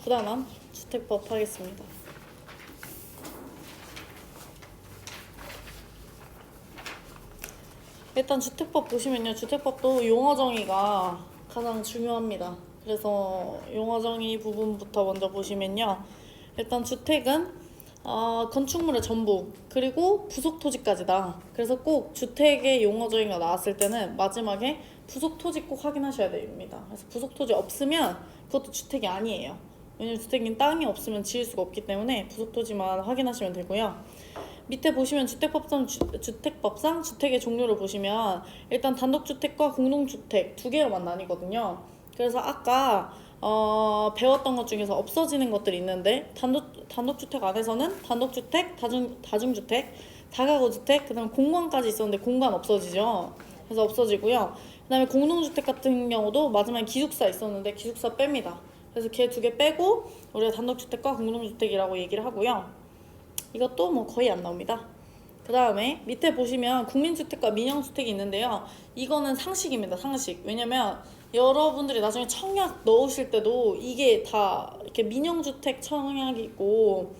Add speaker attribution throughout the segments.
Speaker 1: 부당한 주택법 하겠습니다. 일단 주택법 보시면요, 주택법도 용어 정의가 가장 중요합니다. 그래서 용어 정의 부분부터 먼저 보시면요, 일단 주택은 건축물의 전부 그리고 부속 토지까지다. 그래서 꼭 주택의 용어 정의가 나왔을 때는 마지막에 부속 토지 꼭 확인하셔야 됩니다. 그래서 부속 토지 없으면 그것도 주택이 아니에요. 왜냐면 주택인 땅이 없으면 지을 수가 없기 때문에 부속 토지만 확인하시면 되고요. 밑에 보시면 주택법상 주택의 종류를 보시면 일단 단독주택과 공동주택 두 개로만 나뉘거든요. 그래서 아까 배웠던 것 중에서 없어지는 것들이 있는데 단독주택 안에서는 단독주택, 다중주택, 다가구주택, 그 다음에 공간까지 있었는데 공간 없어지죠. 그래서 없어지고요. 그 다음에 공동주택 같은 경우도 마지막에 기숙사 있었는데 기숙사 뺍니다. 그래서 걔 두 개 빼고 우리가 단독주택과 공동주택이라고 얘기를 하고요. 이것도 뭐 거의 안 나옵니다. 그 다음에 밑에 보시면 국민주택과 민영주택이 있는데요. 이거는 상식입니다. 상식. 왜냐면 여러분들이 나중에 청약 넣으실 때도 이게 다 이렇게 민영주택 청약이 있고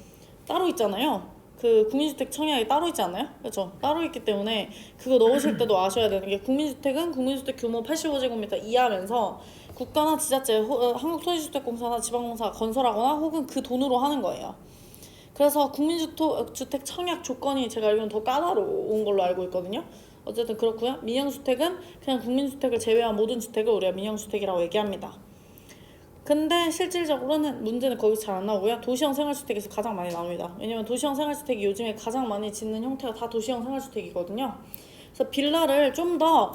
Speaker 1: 따로 있잖아요. 그 국민주택 청약이 따로 있지 않나요? 그렇죠? 따로 있기 때문에 그거 넣으실 때도 아셔야 되는 게 국민주택은 국민주택 규모 85제곱미터 이하면서 국가나 지자체, 한국토지주택공사나 지방공사가 건설하거나 혹은 그 돈으로 하는 거예요. 그래서 국민주택 청약 조건이 제가 알기로는 더 까다로운 걸로 알고 있거든요. 어쨌든 그렇고요. 민영주택은 그냥 국민주택을 제외한 모든 주택을 우리가 민영주택이라고 얘기합니다. 근데 실질적으로는 문제는 거기서 잘 안 나오고요. 도시형 생활주택에서 가장 많이 나옵니다. 왜냐면 도시형 생활주택이 요즘에 가장 많이 짓는 형태가 다 도시형 생활주택이거든요. 그래서 빌라를 좀 더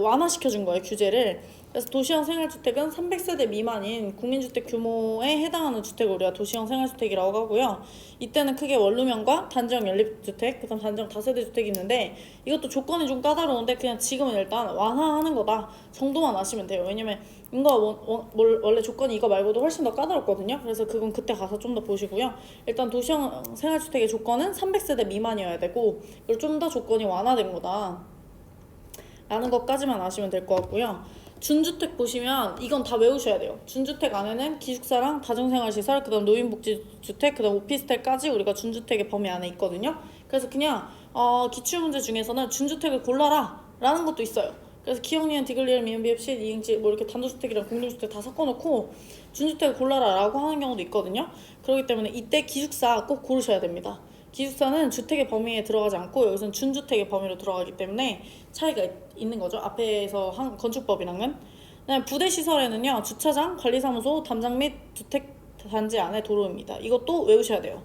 Speaker 1: 완화시켜 준 거예요, 규제를. 그래서 도시형 생활주택은 300세대 미만인 국민주택 규모에 해당하는 주택을 우리가 도시형 생활주택이라고 하고요. 이때는 크게 원룸형과 단지형 연립주택, 그다음 단지형 다세대 주택이 있는데 이것도 조건이 좀 까다로운데 그냥 지금은 일단 완화하는 거다 정도만 아시면 돼요. 왜냐면 이거 원래 조건이 이거 말고도 훨씬 더 까다롭거든요. 그래서 그건 그때 가서 좀 더 보시고요. 일단 도시형 생활주택의 조건은 300세대 미만이어야 되고 그리고 좀 더 조건이 완화된 거다 라는 것까지만 아시면 될 것 같고요. 준주택 보시면 이건 다 외우셔야 돼요. 준주택 안에는 기숙사랑 다중생활시설, 그 다음 노인복지주택, 그 다음 오피스텔까지 우리가 준주택의 범위 안에 있거든요. 그래서 그냥 기출문제 중에서는 준주택을 골라라 라는 것도 있어요. 그래서 기억니은 디귿리을 미음 비읍 시 이응지 뭐 이렇게 단독주택이랑 공동주택 다 섞어놓고 준주택을 골라라 라고 하는 경우도 있거든요. 그렇기 때문에 이때 기숙사 꼭 고르셔야 됩니다. 기숙사는 주택의 범위에 들어가지 않고 여기서는 준주택의 범위로 들어가기 때문에 차이가 있는 거죠. 앞에서 한 건축법이랑은. 그다음에 부대시설에는요, 주차장, 관리사무소, 담장 및 주택 단지 안에 도로입니다. 이것도 외우셔야 돼요.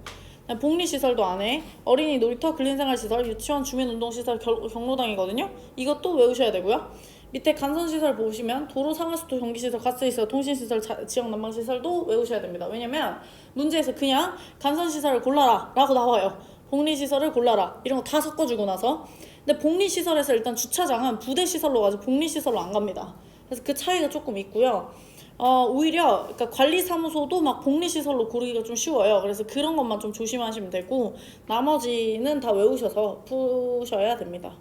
Speaker 1: 복리시설도 안에 어린이 놀이터, 근린생활시설, 유치원, 주민운동시설, 경로당이거든요. 이것도 외우셔야 되고요. 밑에 간선시설 보시면 도로, 상하수도, 전기시설, 가스시설, 통신시설, 지역난방시설도 외우셔야 됩니다. 왜냐면 문제에서 그냥 간선시설을 골라라 라고 나와요. 복리시설을 골라라 이런 거 다 섞어주고 나서. 근데 복리시설에서 일단 주차장은 부대시설로 가서 복리시설로 안 갑니다. 그래서 그 차이가 조금 있고요. 오히려 그러니까 관리사무소도 막 복리시설로 고르기가 좀 쉬워요. 그래서 그런 것만 좀 조심하시면 되고 나머지는 다 외우셔서 푸셔야 됩니다.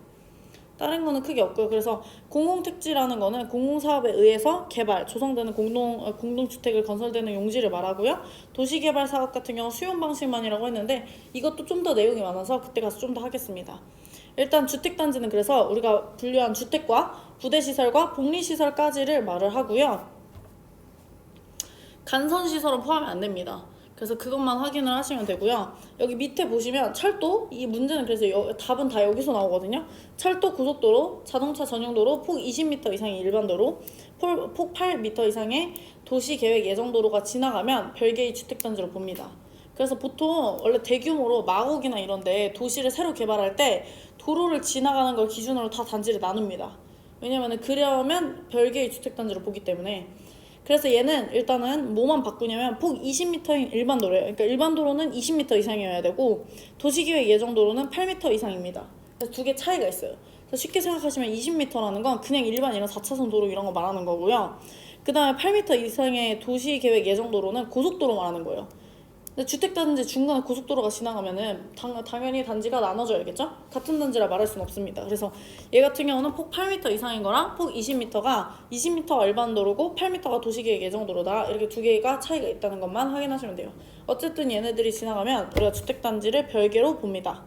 Speaker 1: 다른 거는 크게 없고요. 그래서 공공택지라는 거는 공공사업에 의해서 개발, 조성되는 공동주택을 건설되는 용지를 말하고요. 도시개발 사업 같은 경우 수용 방식만이라고 했는데 이것도 좀 더 내용이 많아서 그때 가서 좀 더 하겠습니다. 일단 주택단지는 그래서 우리가 분류한 주택과 부대시설과 복리시설까지를 말을 하고요. 간선시설은 포함이 안 됩니다. 그래서 그것만 확인을 하시면 되고요. 여기 밑에 보시면 철도, 이 문제는 그래서 답은 다 여기서 나오거든요. 철도, 고속도로, 자동차 전용도로, 폭 20m 이상의 일반도로, 폭 8m 이상의 도시계획 예정도로가 지나가면 별개의 주택단지로 봅니다. 그래서 보통 원래 대규모로 마곡이나 이런데 도시를 새로 개발할 때 도로를 지나가는 걸 기준으로 다 단지를 나눕니다. 왜냐면 그러면 별개의 주택단지로 보기 때문에. 그래서 얘는 일단은 뭐만 바꾸냐면 폭 20m인 일반 도로예요. 그러니까 일반 도로는 20m 이상이어야 되고 도시계획 예정도로는 8m 이상입니다. 그래서 두 개 차이가 있어요. 그래서 쉽게 생각하시면 20m라는 건 그냥 일반 이런 4차선 도로 이런 거 말하는 거고요. 그 다음에 8m 이상의 도시계획 예정도로는 고속도로 말하는 거예요. 근데 주택단지 중간에 고속도로가 지나가면은 당연히 단지가 나눠져야겠죠? 같은 단지라 말할 수는 없습니다. 그래서 얘 같은 경우는 폭 8m 이상인 거랑 폭 20m가 20m가 일반 도로고 8m가 도시계획 예정도로다. 이렇게 두 개가 차이가 있다는 것만 확인하시면 돼요. 어쨌든 얘네들이 지나가면 우리가 주택단지를 별개로 봅니다.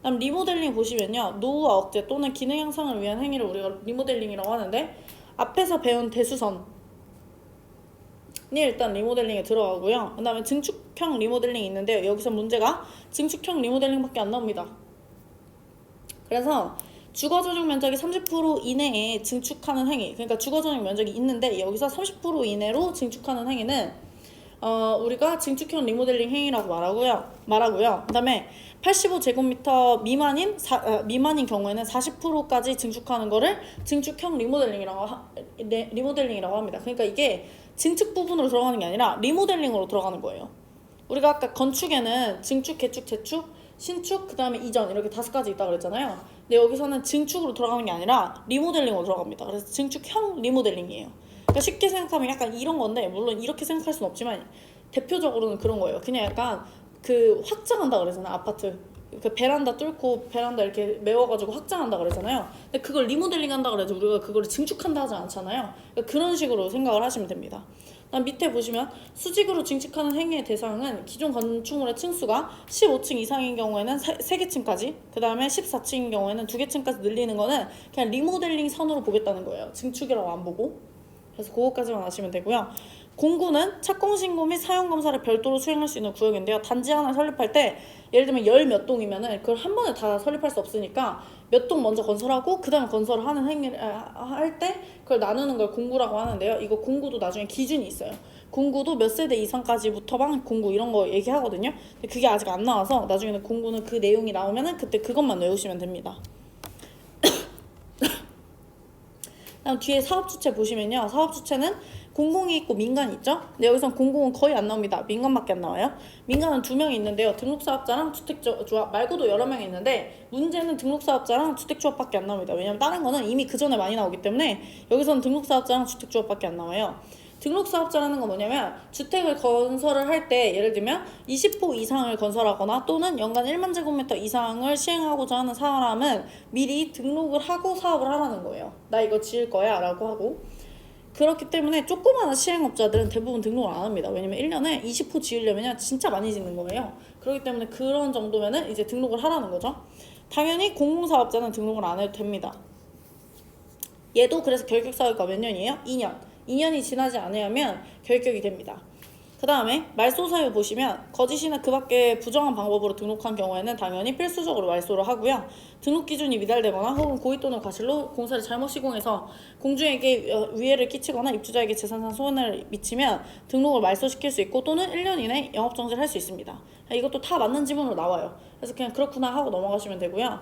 Speaker 1: 다음 리모델링 보시면요. 노후화 억제 또는 기능 향상을 위한 행위를 우리가 리모델링이라고 하는데 앞에서 배운 대수선 일단 리모델링에 들어가고요. 그 다음에 증축형 리모델링이 있는데요. 여기서 문제가 증축형 리모델링밖에 안 나옵니다. 그래서 주거전용 면적이 30% 이내에 증축하는 행위, 그러니까 주거전용 면적이 있는데 여기서 30% 이내로 증축하는 행위는 우리가 증축형 리모델링 행위라고 말하고요. 그 다음에 85제곱미터 미만인 경우에는 40%까지 증축하는 거를 증축형 리모델링이라고 합니다. 그러니까 이게 증축 부분으로 들어가는 게 아니라 리모델링으로 들어가는 거예요. 우리가 아까 건축에는 증축, 개축, 재축, 신축, 그 다음에 이전 이렇게 5가지 있다고 그랬잖아요. 근데 여기서는 증축으로 들어가는 게 아니라 리모델링으로 들어갑니다. 그래서 증축형 리모델링이에요. 그러니까 쉽게 생각하면 약간 이런 건데, 물론 이렇게 생각할 수는 없지만 대표적으로는 그런 거예요. 그냥 약간 그 확장한다 그러잖아요. 아파트 그 베란다 뚫고 베란다 이렇게 메워가지고 확장한다 그러잖아요. 근데 그걸 리모델링 한다 그래도 우리가 그걸 증축한다 하지 않잖아요. 그러니까 그런 식으로 생각을 하시면 됩니다. 다음 밑에 보시면 수직으로 증축하는 행위의 대상은 기존 건축물의 층수가 15층 이상인 경우에는 3개 층까지, 그 다음에 14층인 경우에는 2개 층까지 늘리는 거는 그냥 리모델링 선으로 보겠다는 거예요. 증축이라고 안 보고. 그래서 그거까지만 아시면 되고요. 공구는 착공신고 및 사용검사를 별도로 수행할 수 있는 구역인데요. 단지 하나 설립할 때 예를 들면 열 몇 동이면은 그걸 한 번에 다 설립할 수 없으니까 몇 동 먼저 건설하고 그 다음 건설을 하는 행위를 할 때 그걸 나누는 걸 공구라고 하는데요. 이거 공구도 나중에 기준이 있어요. 공구도 몇 세대 이상까지부터만 공구 이런 거 얘기하거든요. 근데 그게 아직 안 나와서 나중에는 공구는 그 내용이 나오면은 그때 그것만 외우시면 됩니다. 다음 뒤에 사업주체 보시면요. 사업주체는 공공이 있고 민간이 있죠. 근데 여기선 공공은 거의 안 나옵니다. 민간밖에 안 나와요. 민간은 2명이 있는데요. 등록사업자랑 주택조합 말고도 여러 명이 있는데 문제는 등록사업자랑 주택조합밖에 안 나옵니다. 왜냐면 다른 거는 이미 그 전에 많이 나오기 때문에 여기서는 등록사업자랑 주택조합밖에 안 나와요. 등록사업자라는 건 뭐냐면 주택을 건설을 할 때 예를 들면 20호 이상을 건설하거나 또는 연간 1만 제곱미터 이상을 시행하고자 하는 사람은 미리 등록을 하고 사업을 하라는 거예요. 나 이거 지을 거야 라고 하고. 그렇기 때문에 조그마한 시행업자들은 대부분 등록을 안 합니다. 왜냐면 1년에 20호 지으려면 진짜 많이 짓는 거예요. 그렇기 때문에 그런 정도면은 이제 등록을 하라는 거죠. 당연히 공공사업자는 등록을 안 해도 됩니다. 얘도 그래서 결격사유가 몇 년이에요? 2년. 2년이 지나지 않으면 결격이 됩니다. 그 다음에 말소사유 보시면 거짓이나 그 밖에 부정한 방법으로 등록한 경우에는 당연히 필수적으로 말소를 하고요. 등록 기준이 미달되거나 혹은 고의 또는 과실로 공사를 잘못 시공해서 공주에게 위해를 끼치거나 입주자에게 재산상 손해를 미치면 등록을 말소시킬 수 있고 또는 1년 이내 영업정지를 할 수 있습니다. 이것도 다 맞는 지문으로 나와요. 그래서 그냥 그렇구나 하고 넘어가시면 되고요.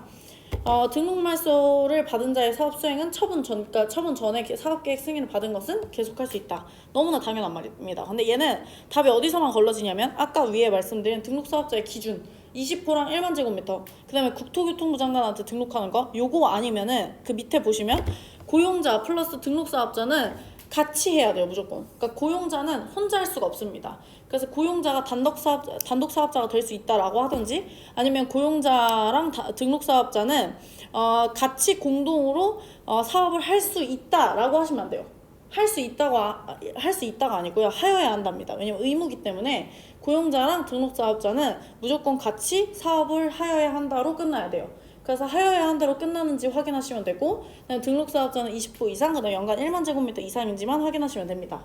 Speaker 1: 등록 말소를 받은 자의 사업 수행은 그러니까 처분 전에 사업계획 승인을 받은 것은 계속할 수 있다. 너무나 당연한 말입니다. 근데 얘는 답이 어디서만 걸러지냐면 아까 위에 말씀드린 등록 사업자의 기준 20호랑 1만 제곱미터, 그 다음에 국토교통부 장관한테 등록하는 거 요거 아니면은 그 밑에 보시면 고용자 플러스 등록 사업자는 같이 해야 돼요, 무조건. 그러니까 고용자는 혼자 할 수가 없습니다. 그래서 고용자가 단독 사업자가 될 수 있다라고 하든지 아니면 고용자랑 등록 사업자는 같이 공동으로 사업을 할 수 있다라고 하시면 안 돼요. 할 수 있다가 아니고요. 하여야 한답니다. 왜냐면 의무기 때문에 고용자랑 등록 사업자는 무조건 같이 사업을 하여야 한다로 끝나야 돼요. 그래서 하여야 한대로 끝나는지 확인하시면 되고 등록사업자는 20호 이상, 그다음 연간 1만 제곱미터 이상인지만 확인하시면 됩니다.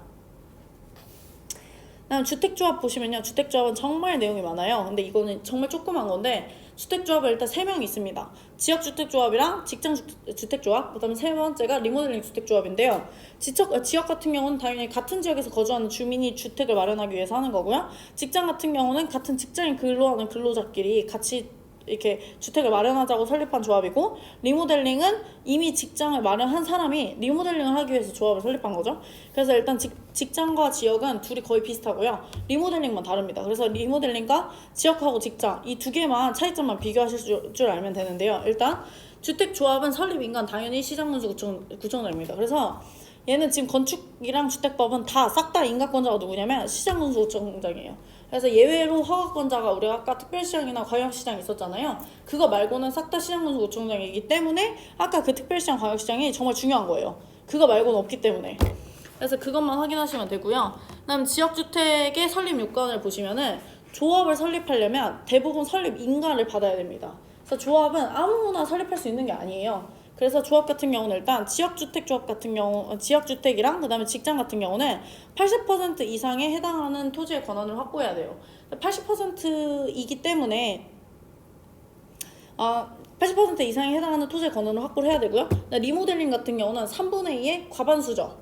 Speaker 1: 다음 주택조합 보시면요. 주택조합은 정말 내용이 많아요. 근데 이거는 정말 조그만 건데 주택조합은 일단 3명이 있습니다. 지역주택조합이랑 직장주택조합, 그다음에 세 번째가 리모델링 주택조합인데요. 지역 같은 경우는 당연히 같은 지역에서 거주하는 주민이 주택을 마련하기 위해서 하는 거고요. 직장 같은 경우는 같은 직장인 근로하는 근로자끼리 같이 이렇게 주택을 마련하자고 설립한 조합이고, 리모델링은 이미 직장을 마련한 사람이 리모델링을 하기 위해서 조합을 설립한 거죠. 그래서 일단 직장과 지역은 둘이 거의 비슷하고요. 리모델링만 다릅니다. 그래서 리모델링과 지역하고 직장 이 두 개만 차이점만 비교하실 줄 알면 되는데요. 일단 주택조합은 설립인간 당연히 시장군수 구청장입니다. 그래서 얘는 지금 건축이랑 주택법은 다 싹 다 인가권자가 누구냐면 시장군수구청장이에요. 그래서 예외로 허가권자가 우리가 아까 특별시장이나 광역시장 있었잖아요. 그거 말고는 싹 다 시장군수구청장이기 때문에 아까 그 특별시장 광역시장이 정말 중요한 거예요. 그거 말고는 없기 때문에. 그래서 그것만 확인하시면 되고요. 그다음 지역주택의 설립 요건을 보시면은 조합을 설립하려면 대부분 설립 인가를 받아야 됩니다. 그래서 조합은 아무나 설립할 수 있는 게 아니에요. 그래서 조합 같은 경우는 일단 지역주택 조합 같은 경우 지역주택이랑 그다음에 직장 같은 경우는 80% 이상에 해당하는 토지의 권한을 확보해야 돼요. 80%이기 때문에 80% 이상에 해당하는 토지의 권한을 확보를 해야 되고요. 리모델링 같은 경우는 3분의 2의 과반수죠.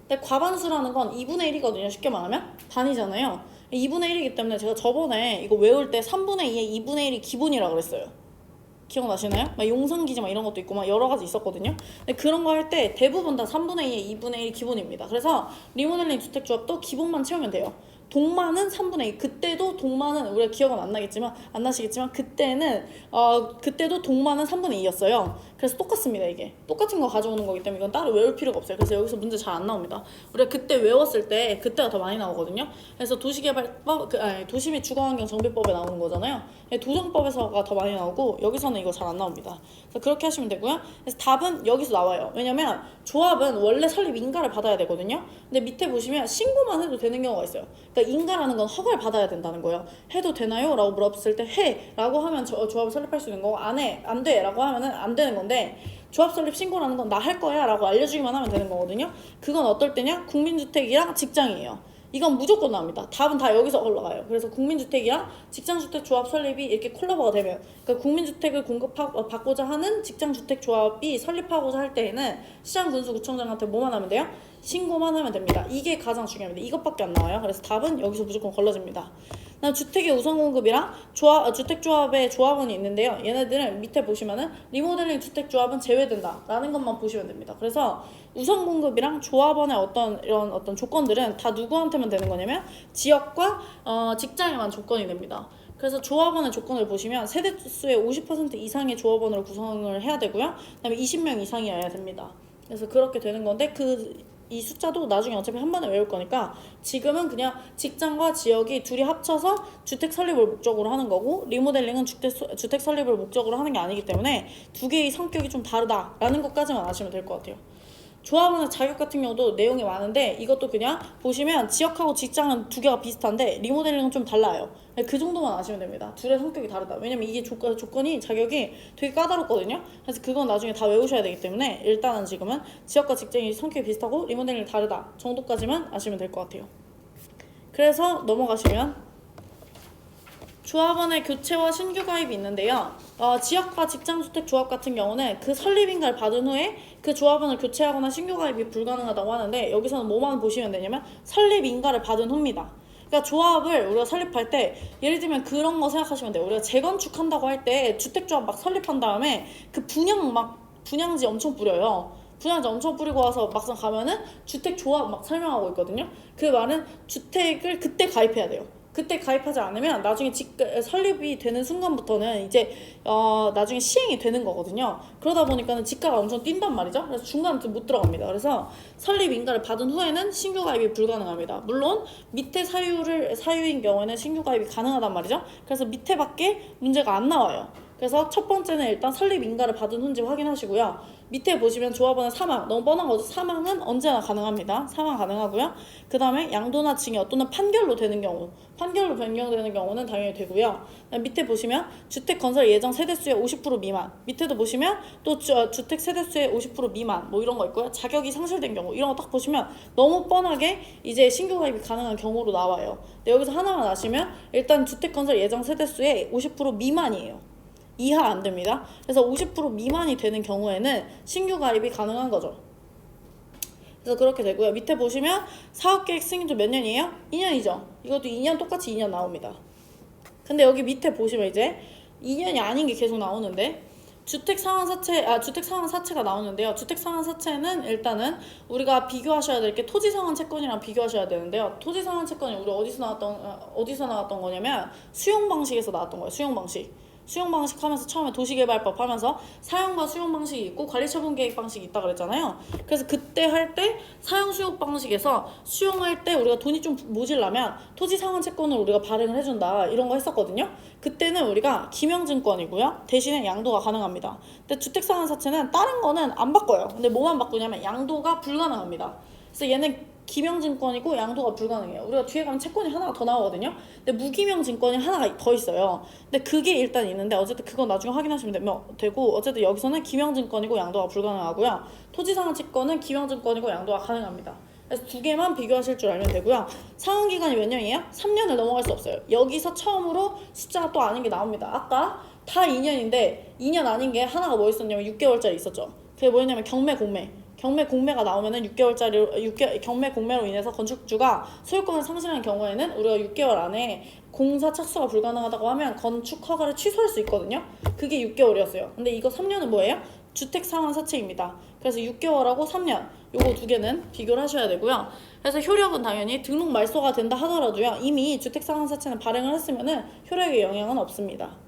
Speaker 1: 근데 과반수라는 건 2분의 1이거든요. 쉽게 말하면 반이잖아요. 2분의 1이기 때문에 제가 저번에 이거 외울 때 3분의 2의 2분의 1이 기본이라고 그랬어요. 기억나시나요? 막 용산기지 막 이런 것도 있고 막 여러 가지 있었거든요. 근데 그런 거 할 때 대부분 다 3분의 2에 2분의 1이 기본입니다. 그래서 리모델링 주택조합도 기본만 채우면 돼요. 동마는 3분의 2. 그때도 동마는 우리가 기억은 안 나시겠지만 그때도 동마는 3분의 2였어요. 그래서 똑같습니다. 이게 똑같은 거 가져오는 거기 때문에 이건 따로 외울 필요가 없어요. 그래서 여기서 문제 잘 안 나옵니다. 우리가 그때 외웠을 때 그때가 더 많이 나오거든요. 그래서 도시개발법 도시및 주거환경정비법에 나오는 거잖아요. 도정법에서가 더 많이 나오고 여기서는 이거 잘 안 나옵니다. 그래서 그렇게 하시면 되고요. 그래서 답은 여기서 나와요. 왜냐면 조합은 원래 설립 인가를 받아야 되거든요. 근데 밑에 보시면 신고만 해도 되는 경우가 있어요. 그러니까 인가라는 건 허가를 받아야 된다는 거예요. 해도 되나요? 라고 물었을 때 해 라고 하면 조합을 설립할 수 있는 거고 안 돼 라고 하면은 안 되는 건데 조합 설립 신고라는 건 나 할 거야 라고 알려주기만 하면 되는 거거든요. 그건 어떨 때냐? 국민주택이랑 직장이에요. 이건 무조건 나옵니다. 답은 다 여기서 올라가요. 그래서 국민주택이랑 직장주택 조합 설립이 이렇게 콜라보가 되면, 그러니까 국민주택을 받고자 하는 직장주택 조합이 설립하고자 할 때에는 시장군수구청장한테 뭐만 하면 돼요? 신고만 하면 됩니다. 이게 가장 중요합니다. 이것밖에 안 나와요. 그래서 답은 여기서 무조건 걸러집니다. 그다음 주택의 우선 공급이랑 주택조합의 조합원이 있는데요. 얘네들은 밑에 보시면은 리모델링 주택조합은 제외된다 라는 것만 보시면 됩니다. 그래서 우선 공급이랑 조합원의 이런 어떤 조건들은 다 누구한테만 되는 거냐면 지역과 직장에만 조건이 됩니다. 그래서 조합원의 조건을 보시면 세대수의 50% 이상의 조합원으로 구성을 해야 되고요. 그다음에 20명 이상이어야 됩니다. 그래서 그렇게 되는 건데 이 숫자도 나중에 어차피 한 번에 외울 거니까 지금은 그냥 직장과 지역이 둘이 합쳐서 주택 설립을 목적으로 하는 거고 리모델링은 주택 설립을 목적으로 하는 게 아니기 때문에 두 개의 성격이 좀 다르다라는 것까지만 아시면 될 것 같아요. 조합원의 자격 같은 경우도 내용이 많은데 이것도 그냥 보시면 지역하고 직장은 두 개가 비슷한데 리모델링은 좀 달라요. 그 정도만 아시면 됩니다. 둘의 성격이 다르다. 왜냐면 이게 조건이 자격이 되게 까다롭거든요. 그래서 그건 나중에 다 외우셔야 되기 때문에 일단은 지금은 지역과 직장이 성격이 비슷하고 리모델링이 다르다 정도까지만 아시면 될 것 같아요. 그래서 넘어가시면 조합원의 교체와 신규 가입이 있는데요. 지역과 직장주택 조합 같은 경우는 그 설립인가를 받은 후에 그 조합원을 교체하거나 신규 가입이 불가능하다고 하는데 여기서는 뭐만 보시면 되냐면 설립인가를 받은 후입니다. 그러니까 조합을 우리가 설립할 때 예를 들면 그런 거 생각하시면 돼요. 우리가 재건축한다고 할 때 주택조합 막 설립한 다음에 그 분양지 엄청 뿌려요. 분양지 엄청 뿌리고 와서 막상 가면은 주택조합 막 설명하고 있거든요. 그 말은 주택을 그때 가입해야 돼요. 그때 가입하지 않으면 나중에 설립이 되는 순간부터는 이제 나중에 시행이 되는 거거든요. 그러다 보니까는 지가가 엄청 뛴단 말이죠. 그래서 중간에 못 들어갑니다. 그래서 설립 인가를 받은 후에는 신규 가입이 불가능합니다. 물론 밑에 사유인 경우에는 신규 가입이 가능하단 말이죠. 그래서 밑에밖에 문제가 안 나와요. 그래서 첫 번째는 일단 설립 인가를 받은 후인지 확인하시고요. 밑에 보시면 조합원의 사망, 너무 뻔한 거죠. 사망은 언제나 가능합니다. 사망 가능하고요. 그 다음에 양도나 징역 또는 판결로 되는 경우, 판결로 변경되는 경우는 당연히 되고요. 밑에 보시면 주택 건설 예정 세대수의 50% 미만, 밑에도 보시면 또 주택 세대수의 50% 미만 뭐 이런 거 있고요. 자격이 상실된 경우 이런 거 딱 보시면 너무 뻔하게 이제 신규 가입이 가능한 경우로 나와요. 근데 여기서 하나만 아시면 일단 주택 건설 예정 세대수의 50% 미만이에요. 이하 안 됩니다. 그래서 50% 미만이 되는 경우에는 신규 가입이 가능한 거죠. 그래서 그렇게 되고요. 밑에 보시면 사업계획 승인도 몇 년이에요? 2년이죠. 이것도 2년 똑같이 2년 나옵니다. 근데 여기 밑에 보시면 이제 2년이 아닌 게 계속 나오는데 주택 상환 사채가 나오는데요. 주택 상환 사채는 일단은 우리가 비교하셔야 될 게 토지 상환 채권이랑 비교하셔야 되는데요. 토지 상환 채권이 우리 어디서 나왔던 거냐면 수용 방식에서 나왔던 거예요. 수용 방식. 수용 방식 하면서 처음에 도시개발법 하면서 사용과 수용 방식이 있고 관리처분 계획 방식이 있다 그랬잖아요. 그래서 그때 할 때 사용 수용 방식에서 수용할 때 우리가 돈이 좀 모질라면 토지 상환 채권을 우리가 발행을 해준다 이런 거 했었거든요. 그때는 우리가 기명증권이고요. 대신에 양도가 가능합니다. 근데 주택상환사채는 다른 거는 안 바꿔요. 근데 뭐만 바꾸냐면 양도가 불가능합니다. 그래서 얘는 기명증권이고 양도가 불가능해요. 우리가 뒤에 가면 채권이 하나가 더 나오거든요. 근데 무기명증권이 하나가 더 있어요. 근데 그게 일단 있는데 어쨌든 그건 나중에 확인하시면 되고 어쨌든 여기서는 기명증권이고 양도가 불가능하고요. 토지상환채권은 기명증권이고 양도가 가능합니다. 그래서 두 개만 비교하실 줄 알면 되고요. 상환기간이 몇 년이에요? 3년을 넘어갈 수 없어요. 여기서 처음으로 숫자가 또 아닌 게 나옵니다. 아까 다 2년인데 2년 아닌 게 하나가 뭐 있었냐면 6개월짜리 있었죠. 그게 뭐였냐면 경매 공매. 경매 공매가 나오면은 6개월짜리 경매 공매로 인해서 건축주가 소유권을 상실하는 경우에는 우리가 6개월 안에 공사 착수가 불가능하다고 하면 건축 허가를 취소할 수 있거든요. 그게 6개월이었어요. 근데 이거 3년은 뭐예요? 주택 상환 사채입니다. 그래서 6개월하고 3년 요거 두 개는 비교를 하셔야 되고요. 그래서 효력은 당연히 등록 말소가 된다 하더라도요. 이미 주택 상환 사채는 발행을 했으면은 효력에 영향은 없습니다.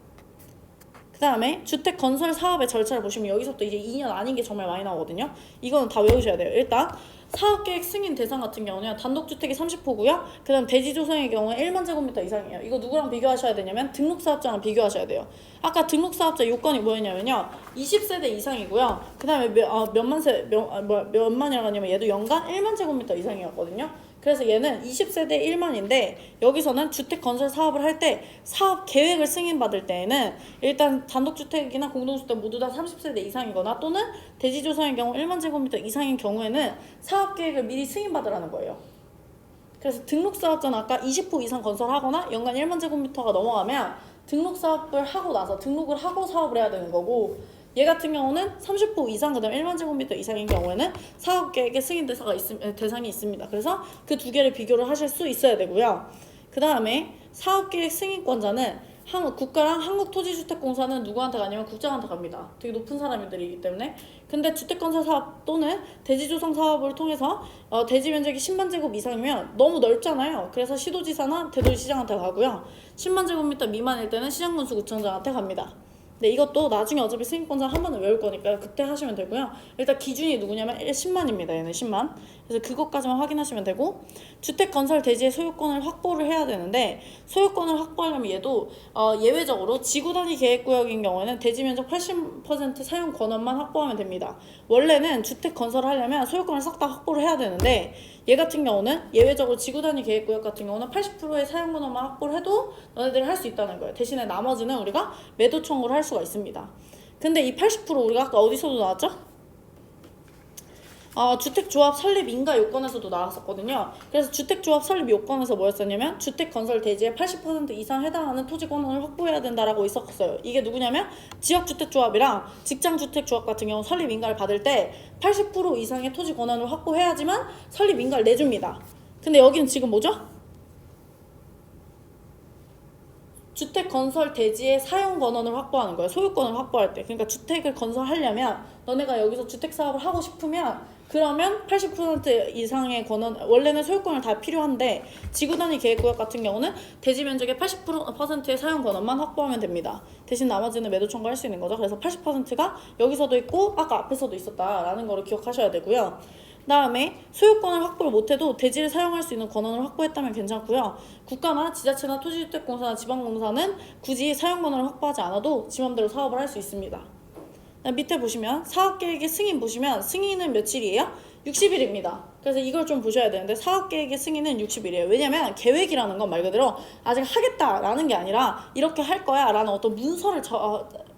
Speaker 1: 그 다음에 주택 건설 사업의 절차를 보시면 여기서부터 이제 2년 아닌 게 정말 많이 나오거든요. 이거는 다 외우셔야 돼요. 일단 사업계획 승인 대상 같은 경우는 단독주택이 30호고요. 그 다음 대지조성의 경우에 1만 제곱미터 이상이에요. 이거 누구랑 비교하셔야 되냐면 등록사업자랑 비교하셔야 돼요. 아까 등록사업자 요건이 뭐였냐면요. 20세대 이상이고요. 그 다음에 몇만이라고 하냐면 얘도 연간 1만 제곱미터 이상이었거든요. 그래서 얘는 20세대 1만인데 여기서는 주택 건설 사업을 할 때 사업 계획을 승인받을 때에는 일단 단독주택이나 공동주택 모두 다 30세대 이상이거나 또는 대지조성의 경우 1만 제곱미터 이상인 경우에는 사업 계획을 미리 승인받으라는 거예요. 그래서 등록사업자는 아까 20호 이상 건설하거나 연간 1만 제곱미터가 넘어가면 등록사업을 하고 나서 등록을 하고 사업을 해야 되는 거고 얘 같은 경우는 30호 이상 그다음 1만 제곱미터 이상인 경우에는 사업계획의 승인 대상이 있습니다. 그래서 그 두 개를 비교를 하실 수 있어야 되고요. 그 다음에 사업계획 승인권자는 국가랑 한국토지주택공사는 누구한테 가냐면 국장한테 갑니다. 되게 높은 사람들이기 때문에. 근데 주택건설 사업 또는 대지조성 사업을 통해서 대지 면적이 10만 제곱 이상이면 너무 넓잖아요. 그래서 시도지사나 대도시시장한테 가고요. 10만 제곱미터 미만일 때는 시장군수구청장한테 갑니다. 네, 이것도 나중에 어차피 승인권자 한 번은 외울 거니까 그때 하시면 되고요. 일단 기준이 누구냐면 10만입니다. 얘는 10만. 그래서 그것까지만 확인하시면 되고 주택 건설 대지의 소유권을 확보를 해야 되는데 소유권을 확보하려면 얘도 예외적으로 지구 단위 계획구역인 경우에는 대지 면적 80% 사용 권한만 확보하면 됩니다. 원래는 주택 건설을 하려면 소유권을 싹 다 확보를 해야 되는데 얘 같은 경우는 예외적으로 지구 단위 계획구역 같은 경우는 80%의 사용 권한만 확보를 해도 너네들이 할 수 있다는 거예요. 대신에 나머지는 우리가 매도 청구를 할 수가 있습니다. 근데 이 80% 우리가 아까 어디서도 나왔죠? 주택조합 설립 인가 요건에서도 나왔었거든요. 그래서 주택조합 설립 요건에서 뭐였었냐면 주택 건설 대지의 80% 이상 해당하는 토지 권한을 확보해야 된다라고 있었어요. 이게 누구냐면 지역주택조합이랑 직장주택조합 같은 경우 설립 인가를 받을 때 80% 이상의 토지 권한을 확보해야지만 설립 인가를 내줍니다. 근데 여기는 지금 뭐죠? 주택 건설 대지의 사용 권한을 확보하는 거예요. 소유권을 확보할 때. 그러니까 주택을 건설하려면 너네가 여기서 주택 사업을 하고 싶으면 그러면 80% 이상의 권한, 원래는 소유권을 다 필요한데 지구 단위 계획구역 같은 경우는 대지 면적의 80%의 사용 권한만 확보하면 됩니다. 대신 나머지는 매도 청구할 수 있는 거죠. 그래서 80%가 여기서도 있고 아까 앞에서도 있었다라는 거를 기억하셔야 되고요. 다음에 소유권을 확보를 못해도 대지를 사용할 수 있는 권한을 확보했다면 괜찮고요. 국가나 지자체나 토지주택공사나 지방공사는 굳이 사용 권한을 확보하지 않아도 지 맘대로 사업을 할 수 있습니다. 밑에 보시면 사업계획의 승인 보시면 승인은 며칠이에요? 60일입니다. 그래서 이걸 좀 보셔야 되는데 사업계획의 승인은 60일이에요. 왜냐면 계획이라는 건 말 그대로 아직 하겠다라는 게 아니라 이렇게 할 거야 라는 어떤 문서를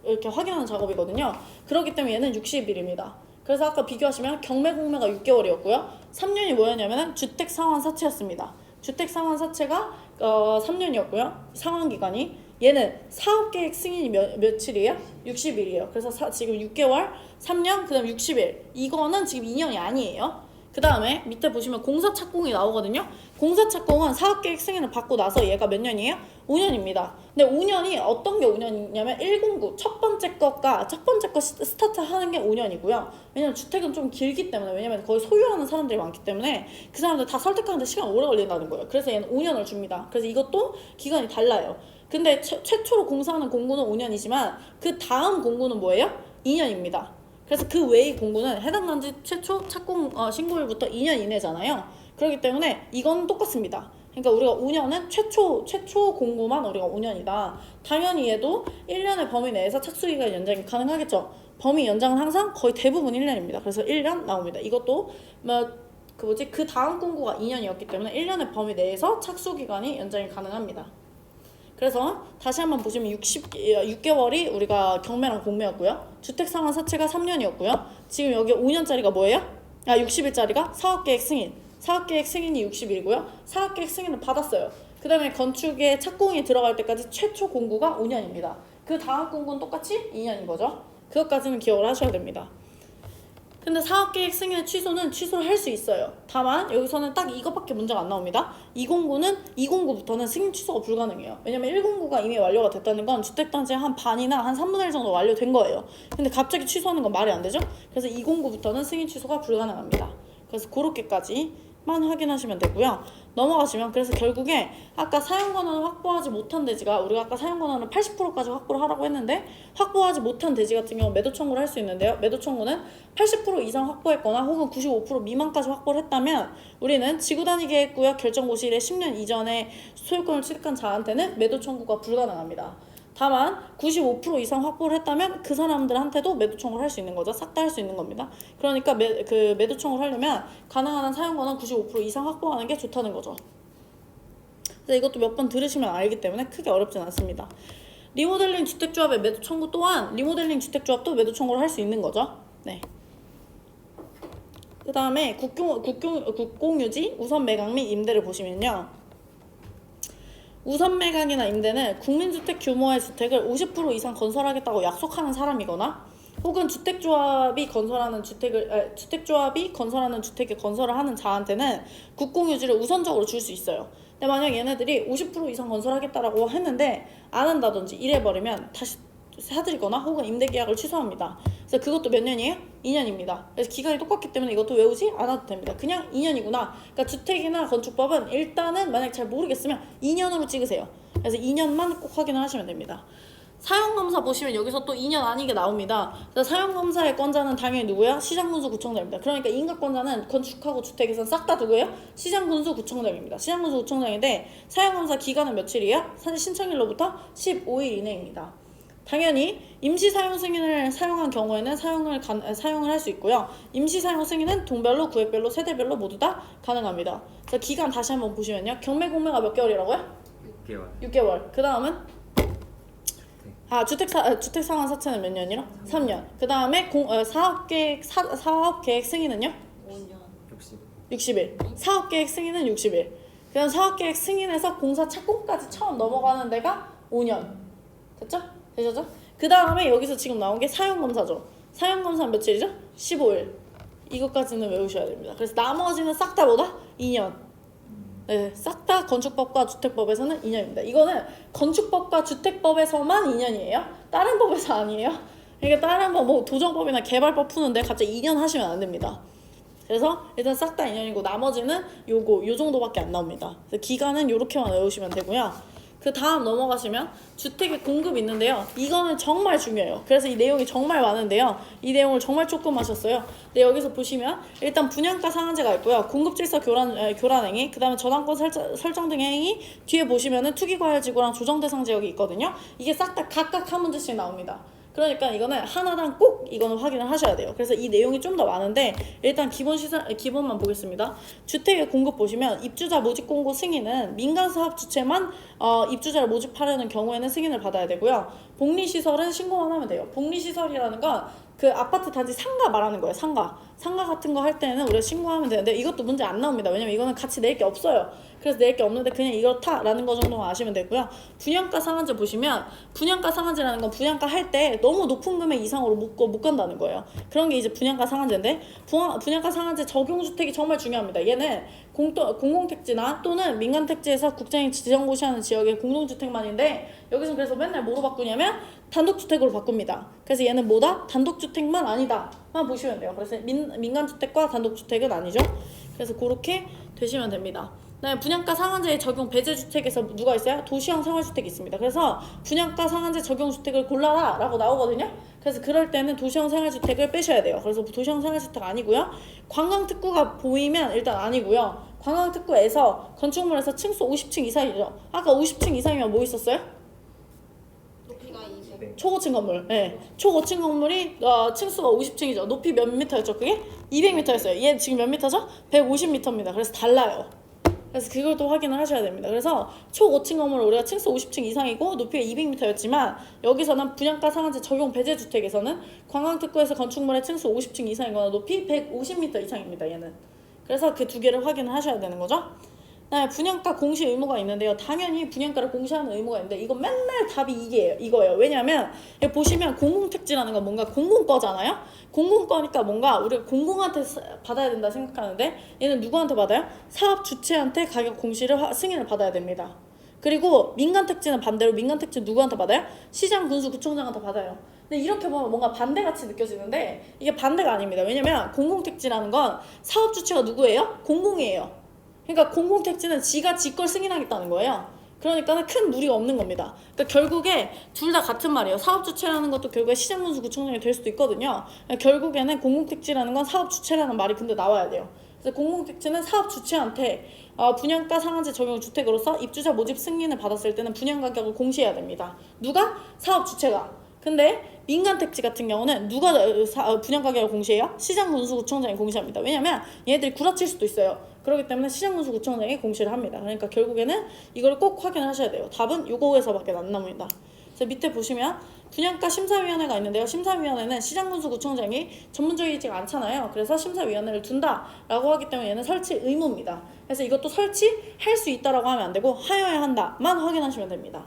Speaker 1: 이렇게 확인하는 작업이거든요. 그렇기 때문에 얘는 60일입니다. 그래서 아까 비교하시면 경매 공매가 6개월이었고요. 3년이 뭐였냐면 주택 상환 사채였습니다. 주택 상환 사채가 3년이었고요. 상환 기간이 얘는 사업계획 승인이 며칠이에요? 60일이에요. 그래서 지금 6개월, 3년, 그 다음 60일. 이거는 지금 2년이 아니에요. 그 다음에 밑에 보시면 공사착공이 나오거든요. 공사착공은 사업계획 승인을 받고 나서 얘가 몇 년이에요? 5년입니다. 근데 5년이 어떤 게 5년이냐면 109 첫 번째 거 스타트 하는 게 5년이고요. 왜냐면 주택은 좀 길기 때문에, 왜냐면 거의 소유하는 사람들이 많기 때문에 그 사람들 다 설득하는데 시간 오래 걸린다는 거예요. 그래서 얘는 5년을 줍니다. 그래서 이것도 기간이 달라요. 근데 최초로 공사하는 공구는 5년이지만 그 다음 공구는 뭐예요? 2년입니다. 그래서 그 외의 공구는 해당 단지 최초 착공 신고일부터 2년 이내잖아요. 그렇기 때문에 이건 똑같습니다. 그러니까 우리가 5년은 최초 공구만 우리가 5년이다. 당연히 얘도 1년의 범위 내에서 착수기간 연장이 가능하겠죠. 범위 연장은 항상 거의 대부분 1년입니다. 그래서 1년 나옵니다. 이것도 그 다음 공구가 2년이었기 때문에 1년의 범위 내에서 착수기간이 연장이 가능합니다. 그래서 다시 한번 보시면 6개월이 우리가 경매랑 공매였고요. 주택상환 사채가 3년이었고요. 지금 여기 5년짜리가 뭐예요? 60일짜리가 사업계획 승인. 사업계획 승인이 60일이고요. 사업계획 승인을 받았어요. 그 다음에 건축에 착공이 들어갈 때까지 최초 공구가 5년입니다. 그 다음 공구는 똑같이 2년인 거죠. 그것까지는 기억을 하셔야 됩니다. 근데 사업계획 승인의 취소를 할 수 있어요. 다만 여기서는 딱 이것밖에 문제가 안 나옵니다. 209부터는 승인 취소가 불가능해요. 왜냐면 109가 이미 완료가 됐다는 건 주택단지의 한 반이나 한 3분의 1 정도 완료된 거예요. 근데 갑자기 취소하는 건 말이 안 되죠? 그래서 209부터는 승인 취소가 불가능합니다. 그래서 그렇게까지만 확인하시면 되고요. 넘어가시면, 그래서 결국에 아까 사용권을 확보하지 못한 대지가, 우리가 아까 사용권을 80%까지 확보를 하라고 했는데 확보하지 못한 대지 같은 경우 매도 청구를 할 수 있는데요. 매도 청구는 80% 이상 확보했거나 혹은 95% 미만까지 확보를 했다면 우리는 지구단위 계획구역 결정 고시일에 10년 이전에 소유권을 취득한 자한테는 매도 청구가 불가능합니다. 다만 95% 이상 확보를 했다면 그 사람들한테도 매도 청구를 할 수 있는 거죠. 싹 다 할 수 있는 겁니다. 그러니까 매도 청구를 하려면 가능한 사용권은 95% 이상 확보하는 게 좋다는 거죠. 그래서 이것도 몇 번 들으시면 알기 때문에 크게 어렵진 않습니다. 리모델링 주택조합의 매도 청구 또한 리모델링 주택조합도 매도 청구를 할 수 있는 거죠. 네. 그 다음에 국공유지, 우선 매각 및 임대를 보시면요. 우선 매각이나 임대는 국민주택 규모의 주택을 50% 이상 건설하겠다고 약속하는 사람이거나 혹은 주택조합이 건설하는 주택에 건설을 하는 자한테는 국공유지를 우선적으로 줄 수 있어요. 근데 만약 얘네들이 50% 이상 건설하겠다라고 했는데 안 한다든지 이래버리면 다시 사들이거나 혹은 임대계약을 취소합니다. 그래서 그것도 몇 년이에요? 2년입니다. 그래서 기간이 똑같기 때문에 이것도 외우지 않아도 됩니다. 그냥 2년이구나. 그러니까 주택이나 건축법은 일단은 만약 잘 모르겠으면 2년으로 찍으세요. 그래서 2년만 꼭 확인을 하시면 됩니다. 사용검사 보시면 여기서 또 2년 아니게 나옵니다. 그래서 사용검사의 건자는 당연히 누구야? 시장군수구청장입니다. 그러니까 인가권자는 건축하고 주택에서 싹 다 누구예요? 시장군수구청장입니다. 시장군수구청장인데 사용검사 기간은 며칠이에요? 신청일로부터 15일 이내입니다. 당연히 임시 사용 승인을 사용한 경우에는 사용을 할 수 있고요. 임시 사용 승인은 동별로, 구획별로, 세대별로 모두 다 가능합니다. 그래서 기간 다시 한번 보시면요. 경매 공매가 몇 개월이라고요? 6개월. 그 다음은 주택상환 사채는 몇 년이요? 3년. 그 다음에 사업계획 승인은요? 5년. 60일. 사업계획 승인은 60일. 그다음 사업계획 승인에서 공사 착공까지 처음 넘어가는 데가 5년. 됐죠? 되셨죠? 그 다음에 여기서 지금 나온 게 사용검사죠. 사용검사는 며칠이죠? 15일. 이것까지는 외우셔야 됩니다. 그래서 나머지는 싹 다 뭐다? 2년. 네, 싹 다 건축법과 주택법에서는 2년입니다. 이거는 건축법과 주택법에서만 2년이에요. 다른 법에서 아니에요. 그러니까 다른 뭐 도정법이나 개발법 푸는데 갑자기 2년 하시면 안 됩니다. 그래서 일단 싹 다 2년이고 나머지는 요 정도밖에 안 나옵니다. 그래서 기간은 요렇게만 외우시면 되고요. 그 다음 넘어가시면 주택의 공급이 있는데요. 이거는 정말 중요해요. 그래서 이 내용이 정말 많은데요. 이 내용을 정말 조금 하셨어요. 근데 여기서 보시면 일단 분양가 상한제가 있고요. 공급질서 교란 행위, 그 다음에 저당권 설정 등의 행위, 뒤에 보시면은 투기과열지구랑 조정대상 지역이 있거든요. 이게 싹 다 각각 한 문제씩 나옵니다. 그러니까 이거는 하나당 꼭 이거는 확인을 하셔야 돼요. 그래서 이 내용이 좀 더 많은데 일단 기본만 보겠습니다. 주택의 공급 보시면 입주자 모집 공고 승인은 민간 사업 주체만 입주자를 모집하려는 경우에는 승인을 받아야 되고요. 복리시설은 신고만 하면 돼요. 복리시설이라는 건 그 아파트 단지 상가 말하는 거예요. 상가 같은 거 할 때는 우리가 신고하면 되는데 이것도 문제 안 나옵니다. 왜냐면 이거는 같이 낼 게 없어요. 그래서 낼 게 없는데 그냥 이렇다라는 거 정도만 아시면 되고요. 분양가 상한제 보시면 분양가 상한제라는 건 분양가 할 때 너무 높은 금액 이상으로 못 간다는 거예요. 그런 게 이제 분양가 상한제인데 분양가 상한제 적용주택이 정말 중요합니다. 얘는 공공택지나 또는 민간택지에서 국장이 지정고시하는 지역의 공동주택만인데 여기서 그래서 맨날 뭐로 바꾸냐면 단독주택으로 바꿉니다. 그래서 얘는 뭐다? 단독주택만 아니다만 보시면 돼요. 그래서 민간주택과 단독주택은 아니죠. 그래서 그렇게 되시면 됩니다. 네, 분양가 상한제 적용 배제주택에서 누가 있어요? 도시형 생활주택이 있습니다. 그래서 분양가 상한제 적용 주택을 골라라 라고 나오거든요. 그래서 그럴 때는 도시형 생활주택을 빼셔야 돼요. 그래서 도시형 생활주택 아니고요. 관광특구가 보이면 일단 아니고요. 관광특구에서 건축물에서 층수 50층 이상이죠. 아까 50층 이상이면 뭐 있었어요?
Speaker 2: 높이가 200.
Speaker 1: 초고층 건물. 네. 초고층 건물이 층수가 50층이죠. 높이 몇 미터였죠? 그게? 200m였어요. 얘 지금 몇 미터죠? 150m입니다. 그래서 달라요. 그래서 그걸 또 확인을 하셔야 됩니다. 그래서 초고층 건물 우리가 층수 50층 이상이고 높이가 200m였지만 여기서는 분양가 상한제 적용 배제주택에서는 관광특구에서 건축물의 층수 50층 이상이거나 높이 150m 이상입니다. 얘는. 그래서 그 두 개를 확인을 하셔야 되는 거죠. 네, 분양가 공시 의무가 있는데요. 당연히 분양가를 공시하는 의무가 있는데 이건 맨날 답이 이거예요. 왜냐면 여기 보시면 공공택지라는 건 뭔가 공공거잖아요. 공공거니까 뭔가 우리가 공공한테 받아야 된다 생각하는데 얘는 누구한테 받아요? 사업 주체한테 가격 공시를 승인을 받아야 됩니다. 그리고 민간택지는 반대로 민간택지는 누구한테 받아요? 시장, 군수, 구청장한테 받아요. 근데 이렇게 보면 뭔가 반대같이 느껴지는데 이게 반대가 아닙니다. 왜냐면 공공택지라는 건 사업 주체가 누구예요? 공공이에요. 그러니까 공공택지는 지가 지 걸 승인하겠다는 거예요. 그러니까 큰 무리가 없는 겁니다. 그러니까 결국에 둘 다 같은 말이에요. 사업주체라는 것도 결국에 시장군수 구청장이 될 수도 있거든요. 그러니까 결국에는 공공택지라는 건 사업주체라는 말이 근데 나와야 돼요. 그래서 공공택지는 사업주체한테 분양가 상한제 적용 주택으로서 입주자 모집 승인을 받았을 때는 분양가격을 공시해야 됩니다. 누가? 사업주체가. 근데 민간택지 같은 경우는 누가 분양가격을 공시해요? 시장군수구청장이 공시합니다. 왜냐면 얘네들이 구라칠 수도 있어요. 그렇기 때문에 시장군수구청장이 공시를 합니다. 그러니까 결국에는 이걸 꼭 확인하셔야 돼요. 답은 요거에서밖에 안 나옵니다. 그래서 밑에 보시면 분양가 심사위원회가 있는데요. 심사위원회는 시장군수구청장이 전문적이지가 않잖아요. 그래서 심사위원회를 둔다라고 하기 때문에 얘는 설치 의무입니다. 그래서 이것도 설치할 수 있다라고 하면 안 되고 하여야 한다만 확인하시면 됩니다.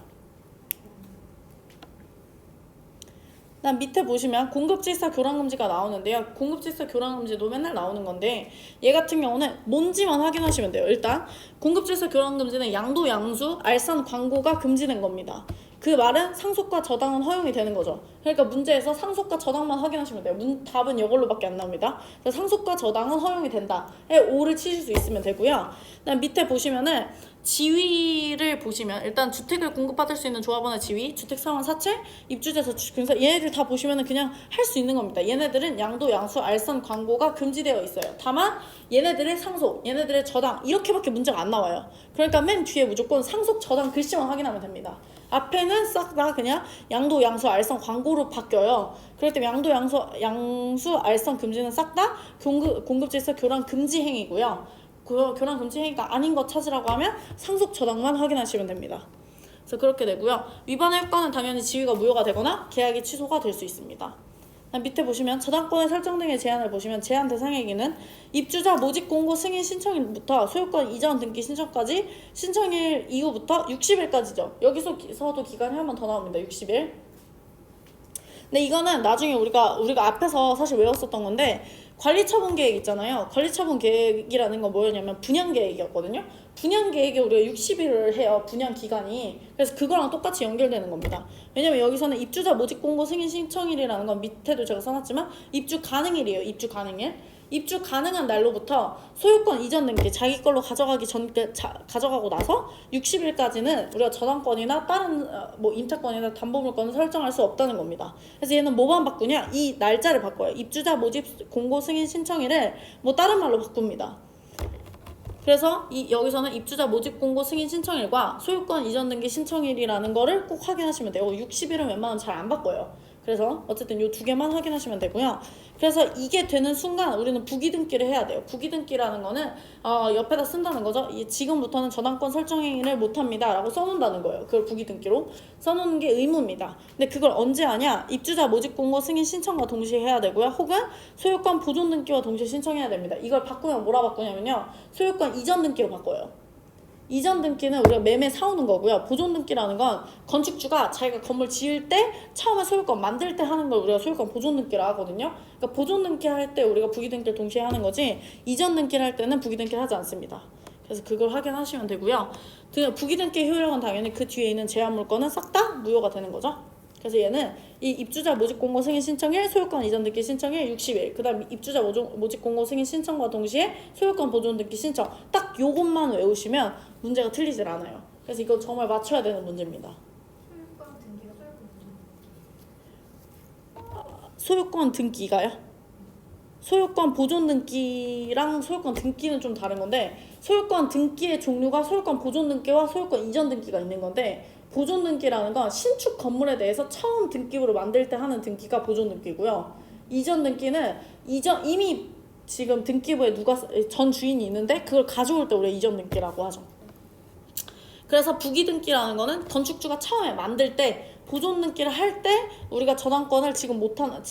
Speaker 1: 그다음 밑에 보시면 공급질서 교란금지가 나오는데요. 공급질서 교란금지도 맨날 나오는 건데 얘 같은 경우는 뭔지만 확인하시면 돼요. 일단 공급질서 교란금지는 양도, 양수, 알선, 광고가 금지된 겁니다. 그 말은 상속과 저당은 허용이 되는 거죠. 그러니까 문제에서 상속과 저당만 확인하시면 돼요. 답은 이걸로밖에 안 나옵니다. 그래서 상속과 저당은 허용이 된다에 5를 치실 수 있으면 되고요. 그다음 밑에 보시면은 지위를 보시면 일단 주택을 공급받을 수 있는 조합원의 지위, 주택상환 사채, 입주자 저축증서 얘네들 다 보시면은 그냥 할 수 있는 겁니다. 얘네들은 양도, 양수, 알선, 광고가 금지되어 있어요. 다만 얘네들의 상속, 얘네들의 저당 이렇게밖에 문제가 안 나와요. 그러니까 맨 뒤에 무조건 상속, 저당 글씨만 확인하면 됩니다. 앞에는 싹 다 그냥 양도, 양수, 알선, 광고로 바뀌어요. 그럴 때 양도, 양수, 알선 금지는 싹 다 공급질서 교란 금지 행위고요. 교란 금지 행위가 아닌 것 찾으라고 하면 상속 저당만 확인하시면 됩니다. 그래서 그렇게 되고요. 위반의 효과는 당연히 지위가 무효가 되거나 계약이 취소가 될 수 있습니다. 밑에 보시면 저당권의 설정 등의 제한을 보시면 제한 대상에게는 입주자 모집 공고 승인 신청일부터 소유권 이전 등기 신청까지 신청일 이후부터 60일까지죠. 여기서도 기간이 한 번 더 나옵니다. 60일. 근데 이거는 나중에 우리가 앞에서 사실 외웠었던 건데 관리처분 계획 있잖아요. 관리처분 계획이라는 건 뭐였냐면 분양 계획이었거든요. 분양 계획에 우리가 60일을 해요. 분양 기간이. 그래서 그거랑 똑같이 연결되는 겁니다. 왜냐면 여기서는 입주자 모집 공고 승인 신청일이라는 건 밑에도 제가 써놨지만 입주 가능일이에요. 입주 가능일. 입주 가능한 날로부터 소유권 이전 등기 자기 걸로 가져가고 나서 60일까지는 우리가 저당권이나 다른 뭐 임차권이나 담보물권을 설정할 수 없다는 겁니다. 그래서 얘는 뭐만 바꾸냐? 이 날짜를 바꿔요. 입주자 모집 공고 승인 신청일을 뭐 다른 말로 바꿉니다. 그래서 여기서는 입주자 모집 공고 승인 신청일과 소유권 이전 등기 신청일이라는 거를 꼭 확인하시면 돼요. 60일은 웬만하면 잘 안 바꿔요. 그래서 어쨌든 이 두 개만 확인하시면 되고요. 그래서 이게 되는 순간 우리는 부기등기를 해야 돼요. 부기등기라는 거는 옆에다 쓴다는 거죠. 지금부터는 저당권 설정 행위를 못합니다 라고 써놓는다는 거예요. 그걸 부기등기로 써놓는 게 의무입니다. 근데 그걸 언제 하냐? 입주자 모집 공고 승인 신청과 동시에 해야 되고요. 혹은 소유권 보존 등기와 동시에 신청해야 됩니다. 이걸 바꾸면 뭐라 바꾸냐면요, 소유권 이전 등기로 바꿔요. 이전 등기는 우리가 매매 사오는 거고요. 보존 등기라는 건 건축주가 자기가 건물 지을 때 처음에 소유권 만들 때 하는 걸 우리가 소유권 보존 등기를 하거든요. 그러니까 보존 등기 할 때 우리가 부기 등기를 동시에 하는 거지, 이전 등기를 할 때는 부기 등기를 하지 않습니다. 그래서 그걸 확인하시면 되고요. 부기 등기 효력은 당연히 그 뒤에 있는 제한 물건은 싹 다 무효가 되는 거죠. 그래서 얘는 이 입주자 모집 공고 승인 신청일, 소유권 이전 등기 신청일 60일, 그 다음 입주자 모집 공고 승인 신청과 동시에 소유권 보존 등기 신청, 딱 요것만 외우시면 문제가 틀리질 않아요. 그래서 이거 정말 맞춰야 되는 문제입니다.
Speaker 2: 소유권 등기가
Speaker 1: 소유권 등기가요? 소유권 보존 등기랑 소유권 등기는 좀 다른 건데, 소유권 등기의 종류가 소유권 보존 등기와 소유권 이전 등기가 있는 건데, 보존 등기라는 건 신축 건물에 대해서 처음 등기부를 만들 때 하는 등기가 보존 등기고요. 이전 등기는 이미 지금 등기부에 전 주인이 있는데 그걸 가져올 때 우리가 이전 등기라고 하죠. 그래서 부기 등기라는 거는 건축주가 처음에 만들 때, 보존 등기를 할 때 우리가 저당권 지금부터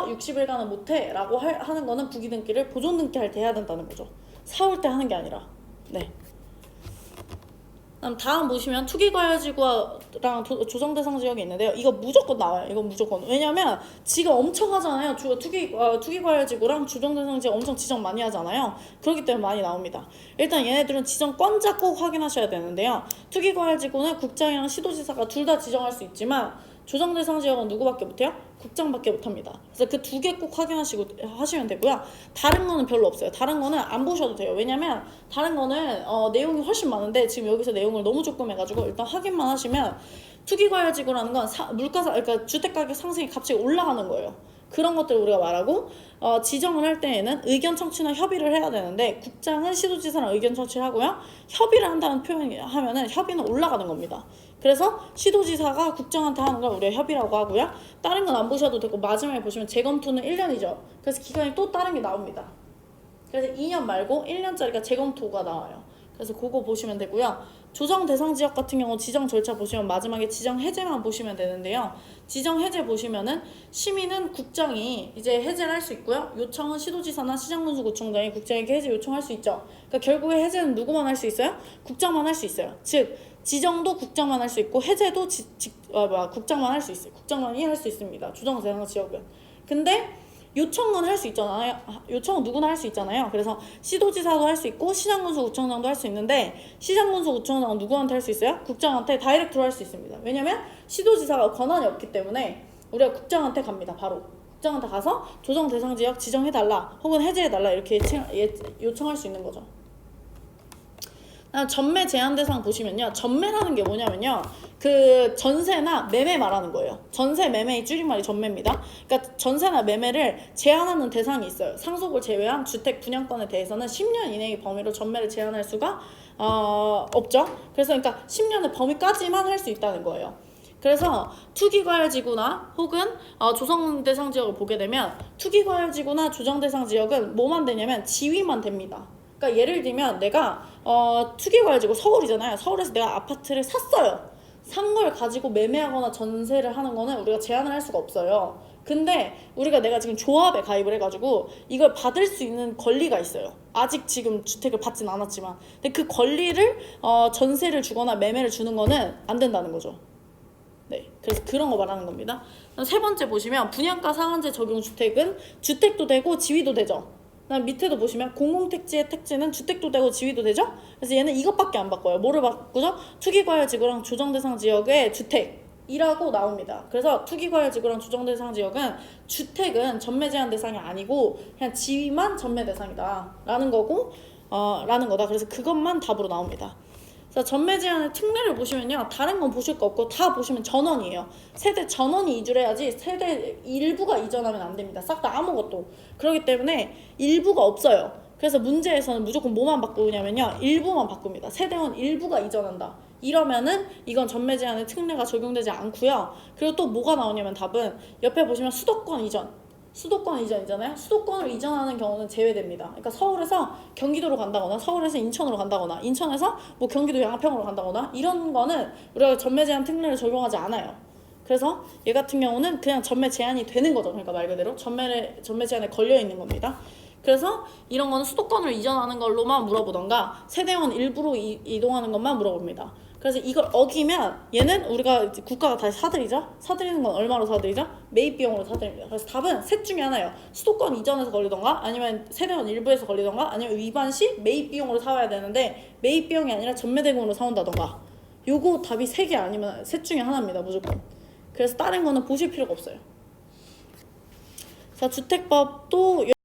Speaker 1: 60일간은 못해 라고 하는 거는 부기 등기를 보존 등기 할 때 해야 된다는 거죠. 사올 때 하는 게 아니라. 네. 다음 보시면 투기과열지구랑 조정대상 지역이 있는데요. 이거 무조건 나와요. 이건 무조건. 왜냐면 지금 엄청 하잖아요. 투기과열지구랑 조정대상 지역 엄청 지정 많이 하잖아요. 그렇기 때문에 많이 나옵니다. 일단 얘네들은 지정권자 꼭 확인하셔야 되는데요. 투기과열지구는 국장이랑 시도지사가 둘 다 지정할 수 있지만, 조정대상 지역은 누구밖에 못해요? 국장밖에 못합니다. 그래서 그 두 개 꼭 하시면 되고요. 다른 거는 별로 없어요. 다른 거는 안 보셔도 돼요. 왜냐면 다른 거는 내용이 훨씬 많은데 지금 여기서 내용을 너무 조금 해가지고 일단 확인만 하시면, 투기과열지구라는 건 그러니까 주택가격 상승이 갑자기 올라가는 거예요. 그런 것들을 우리가 말하고, 지정을 할 때에는 의견 청취나 협의를 해야 되는데, 국장은 시도지사랑 의견 청취를 하고요. 협의를 한다는 표현을 하면은 협의는 올라가는 겁니다. 그래서 시도지사가 국장한테 하는 걸 우리가 협의라고 하고요. 다른 건 안 보셔도 되고, 마지막에 보시면 재검토는 1년이죠. 그래서 기간이 또 다른 게 나옵니다. 그래서 2년 말고 1년짜리가 재검토가 나와요. 그래서 그거 보시면 되고요. 조정 대상 지역 같은 경우 지정 절차 보시면 마지막에 지정 해제만 보시면 되는데요. 지정 해제 보시면은 시민은 국장이 이제 해제를 할 수 있고요. 요청은 시도지사나 시장군수구청장이 국장에게 해제 요청할 수 있죠. 그러니까 결국에 해제는 누구만 할 수 있어요? 국장만 할 수 있어요. 즉 지정도 국장만 할 수 있고 해제도 국장만 할 수 있어요. 국장만이 할 수 있습니다. 조정 대상 지역은. 근데 요청은 할 수 있잖아요. 요청은 누구나 할 수 있잖아요. 그래서 시도지사도 할 수 있고 시장군수구청장도 할 수 있는데, 시장군수구청장은 누구한테 할 수 있어요? 국장한테 다이렉트로 할 수 있습니다. 왜냐면 시도지사가 권한이 없기 때문에 우리가 국장한테 갑니다. 바로 국장한테 가서 조정 대상 지역 지정해달라 혹은 해제해달라 이렇게 요청할 수 있는 거죠. 전매 제한 대상 보시면요, 전매라는 게 뭐냐면요, 그 전세나 매매 말하는 거예요. 전세 매매의 줄임말이 전매입니다. 그러니까 전세나 매매를 제한하는 대상이 있어요. 상속을 제외한 주택 분양권에 대해서는 10년 이내의 범위로 전매를 제한할 수가 없죠. 그래서 그러니까 10년의 범위까지만 할 수 있다는 거예요. 그래서 투기과열지구나 혹은 조정대상 지역을 보게 되면, 투기과열지구나 조정대상 지역은 뭐만 되냐면 지위만 됩니다. 그러니까 예를 들면 내가 투기과열지구 서울이잖아요. 서울에서 내가 아파트를 샀어요. 산 걸 가지고 매매하거나 전세를 하는 거는 우리가 제한을 할 수가 없어요. 근데 내가 지금 조합에 가입을 해가지고 이걸 받을 수 있는 권리가 있어요. 아직 지금 주택을 받진 않았지만, 근데 그 권리를 전세를 주거나 매매를 주는 거는 안 된다는 거죠. 네, 그래서 그런 거 말하는 겁니다. 세 번째 보시면 분양가 상한제 적용 주택은 주택도 되고 지위도 되죠. 그다음 밑에도 보시면 공공택지의 택지는 주택도 되고 지위도 되죠. 그래서 얘는 이것밖에 안 바꿔요. 뭐를 바꾸죠? 투기과열지구랑 조정대상 지역의 주택이라고 나옵니다. 그래서 투기과열지구랑 조정대상 지역은 주택은 전매 제한 대상이 아니고 그냥 지위만 전매 대상이다 라는 거고 라는 거다. 그래서 그것만 답으로 나옵니다. 전매 제한의 특례를 보시면요, 다른 건 보실 거 없고 다 보시면 전원이에요. 세대 전원이 이주를 해야지 세대 일부가 이전하면 안 됩니다. 싹 다 아무것도. 그렇기 때문에 일부가 없어요. 그래서 문제에서는 무조건 뭐만 바꾸냐면요. 일부만 바꿉니다. 세대원 일부가 이전한다. 이러면은 이건 전매 제한의 특례가 적용되지 않고요. 그리고 또 뭐가 나오냐면 답은 옆에 보시면 수도권 이전. 수도권 이전이잖아요. 수도권을 이전하는 경우는 제외됩니다. 그러니까 서울에서 경기도로 간다거나 서울에서 인천으로 간다거나 인천에서 뭐 경기도 양평으로 간다거나 이런 거는 우리가 전매 제한 특례를 적용하지 않아요. 그래서 얘 같은 경우는 그냥 전매 제한이 되는 거죠. 그러니까 말 그대로 전매 제한에 걸려 있는 겁니다. 그래서 이런 거는 수도권을 이전하는 걸로만 물어보던가 세대원 일부로 이동하는 것만 물어봅니다. 그래서 이걸 어기면 얘는 우리가 이제 국가가 다시 사들이죠. 사들이는 건 얼마로 사들이죠? 매입 비용으로 사들입니다. 그래서 답은 셋 중에 하나예요. 수도권 이전에서 걸리던가 아니면 세대원 일부에서 걸리던가 아니면 위반 시 매입 비용으로 사와야 되는데 매입 비용이 아니라 전매 대금으로 사온다던가. 요거 답이 3개 아니면 셋 중에 하나입니다. 무조건. 그래서 다른 거는 보실 필요가 없어요. 자, 주택법도